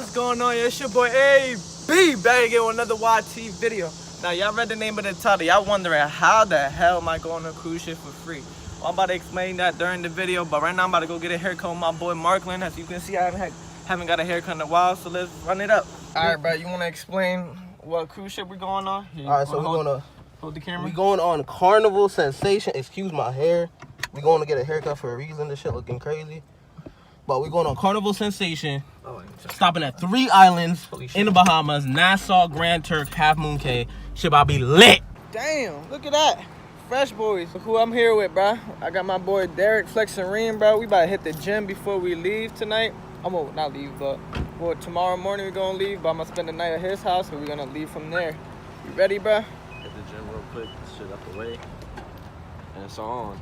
what's going on? It's your boy Ayeee back again with another YT video. Now y'all read the name of the title. Y'all wondering how the hell am I going on a cruise ship for free? Well, I'm about to explain that during the video, but right now I'm about to go get a haircut with my boy Marklin. As you can see, I haven't got a haircut in a while, so let's run it up. Alright, bro, you wanna explain what cruise ship we're going on? Alright, so we're gonna hold the camera. We going on Carnival Sensation. Excuse my hair. We going to get a haircut for a reason. This shit looking crazy. But we going on Carnival Sensation. Stopping at 3 islands in the Bahamas: Nassau, Grand Turk, Half Moon Cay. Shit about to be lit. Damn, look at that. Fresh boys. Look who I'm here with, bro. I got my boy Derek flexing Reem, bro. We about to hit the gym before we leave tonight. I'm gonna not leave, but well, tomorrow morning we're gonna leave. But I'm gonna spend the night at his house, and we're gonna leave from there. You ready, bro? Hit the gym real quick. This shit up the way, and it's on.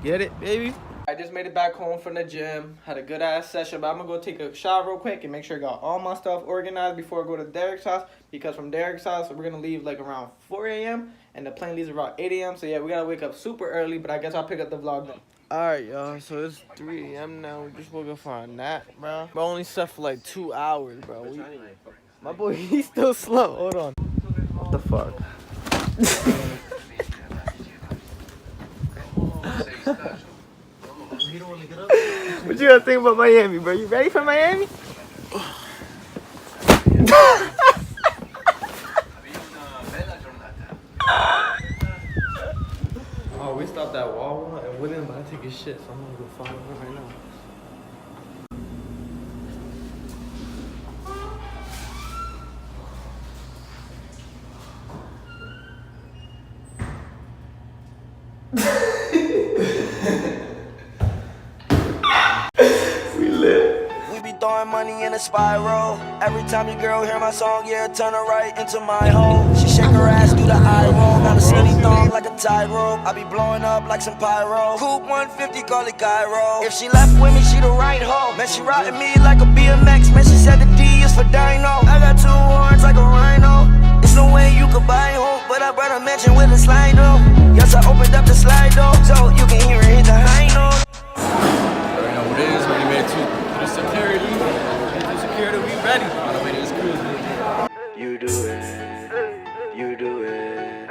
Get it, baby. I just made it back home from the gym. Had a good ass session, but I'm gonna go take a shower real quick and make sure I got all my stuff organized before I go to Derek's house. Because from Derek's house, we're gonna leave like around 4 a.m. and the plane leaves around 8 a.m. So yeah, we gotta wake up super early, but I guess I'll pick up the vlog then. Alright, y'all, so it's 3 a.m. now. We just woke up for a nap, bro. Bro only slept for like 2 hours, bro. My boy, he's still slow. Hold on. What the fuck? What you gotta think about Miami, bro? You ready for Miami? Oh, we stopped at Wawa and William about to take his shit, so I'm gonna go follow him right now. Throwing money in a spiral. Every time your girl hear my song, yeah, turn her right into my home. She shake her ass, do the eye roll. Got a skinny thong like a tightrope. I be blowing up like some pyro. Coupe 150, call it Cairo. If she left with me, she the right hoe. Man, she riding me like a BMX. Man, she said the D is for Dino. I got 2 horns like a rhino. There's no way you could buy hope, but I brought a mansion with a slide though. Yes, I opened up the slide though, so you can hear it hit the high note. I already know what it is. Already made it to security. Security, we ready. On the way to this cruise. You do it. You do it.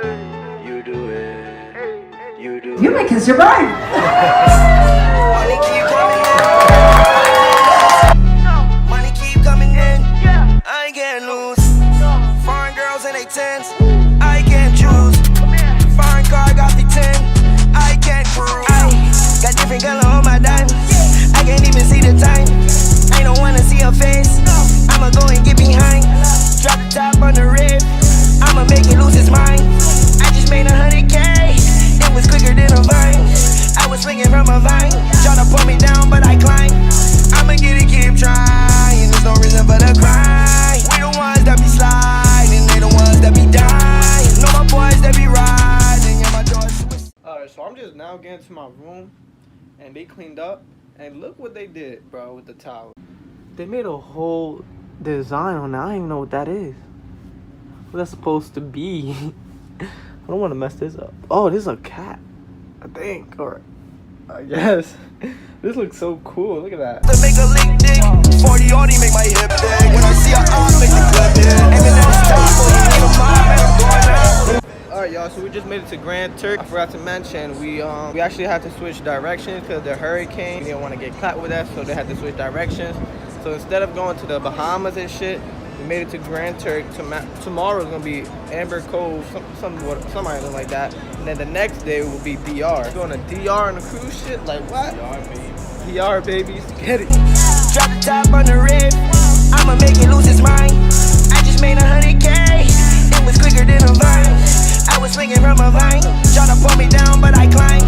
You do it. You do it. You can survive. Money keep coming in. Money keep coming in. I ain't getting loose. Foreign girls in they tents. I can't choose. Foreign car got the 10. I can't cruise. Got different color on my diamonds. I can't even see the time. I don't wanna see her face. I'ma go and get behind. Drop the top on the rib. I'ma make it lose his mind. I just made 100K. It was quicker than a vine. I was swinging from a vine. Tryna pull me down, but I climb. I'ma get it, keep trying. There's no reason for the cry. We the ones that be sliding. They the ones that be dying. Know my boys that be riding. Yeah, my doors. Alright, so I'm just now getting to my room, and they cleaned up. And look what they did, bro, with the towel. They made a whole design on that. I don't even know what that is. What that's supposed to be. I don't want to mess this up. Oh, this is a cat, I think. Or I guess. This looks so cool. Look at that. To make a link dick. 40 already make my hip big. When I see her arm, make the clip hit. And then that's table. You need a mom and I'm going out. Alright, y'all, so we just made it to Grand Turk. I forgot to mention, we actually had to switch directions because the hurricane. We didn't want to get caught with that, so they had to switch directions. So instead of going to the Bahamas and shit, we made it to Grand Turk. Tomorrow is going to be Amber Cove, some island like that. And then the next day will be DR. We're going to DR on the cruise shit? Like what? DR, babies. Get it. Drop the top on the rib. I'ma make it lose his mind. I just made 100K. It was quicker than a vine. I was swinging from a vine. Tryna pull me down, but I climb.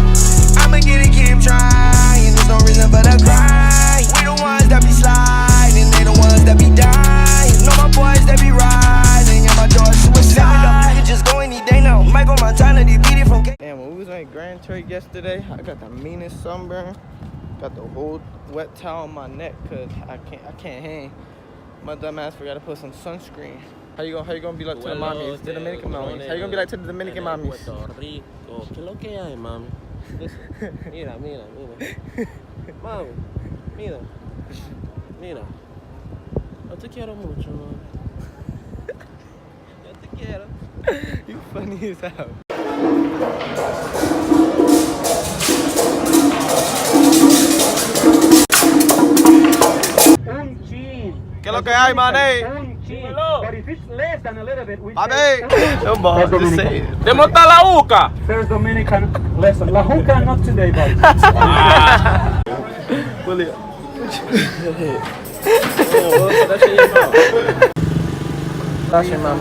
I'ma get it, keep trying. There's no reason for the cry. We the ones that be sliding. They the ones that be dying. Know my boys that be riding. Yeah, my doors suicide. You can just go any day now. Michael Montana, they beat it from K. Damn, when we was at Grand Turk yesterday, I got the meanest sunburn. Got the whole wet towel on my neck because I can't hang. My dumb ass forgot to put some sunscreen. How you gonna be like to the mommies, the Dominican mommies? How you gonna be like to the Dominican mommies? Puerto Rico, ¿qué es lo que hay, mami? Mira, mira, mira. Mami, mira. Mira. te quiero mucho. Yo te quiero. You funny as hell. ¿Qué es lo que hay, mané? But if it's less than a little bit, we Mané. No boss, just say it. ¡Demonta la uca! First Dominican lesson. La hookah, not today, buddy. William. That's your mom.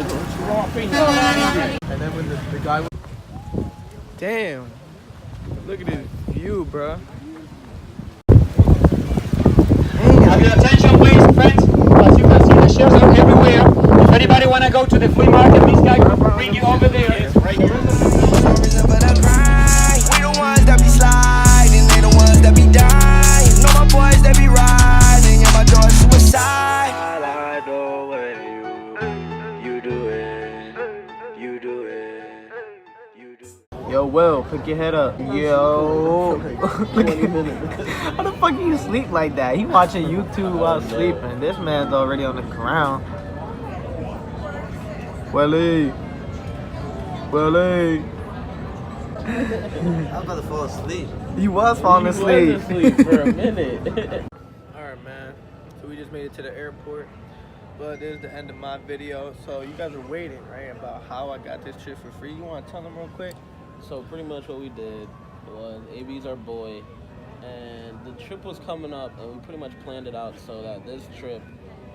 And then when the guy was... Damn. Look at this view, bro. Have your attention, please, friends. As you can see, the shelves are everywhere. If anybody want to go to the flea market, this guy will bring you over there. It's right here. We the ones that be sliding, they the ones that be dying. Know my boys that be riding, yeah, my dog suicide. I the way you do it, you do it, you do it. Yo, Will, pick your head up. Yo. How the fuck you sleep like that? He watching YouTube while sleeping. This man's already on the ground. Willie. Willie. I was about to fall asleep. You was falling asleep. asleep for a minute. Alright, man. So we just made it to the airport. But this is the end of my video. So you guys are waiting, right? About how I got this trip for free. You want to tell them real quick? So pretty much what we did was AB's our boy, and the trip was coming up, and we pretty much planned it out so that this trip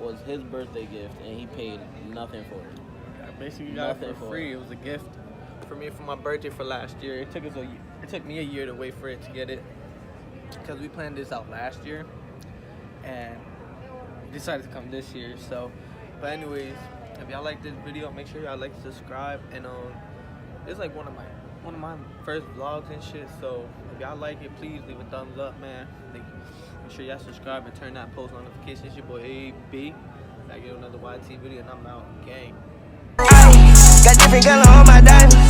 was his birthday gift, and he paid nothing for it. I basically got it for free. It was a gift for me for my birthday for last year. It took me a year to wait for it to get it because we planned this out last year and decided to come this year. So, but anyways, if y'all like this video, make sure y'all like, subscribe, and it's like one of my first vlogs and shit. So if y'all like it, please leave a thumbs up, man. Make sure y'all subscribe and turn that post notification. It's your boy Ayeee. I get another YT video and I'm out. Gang. Got different color on my diamond.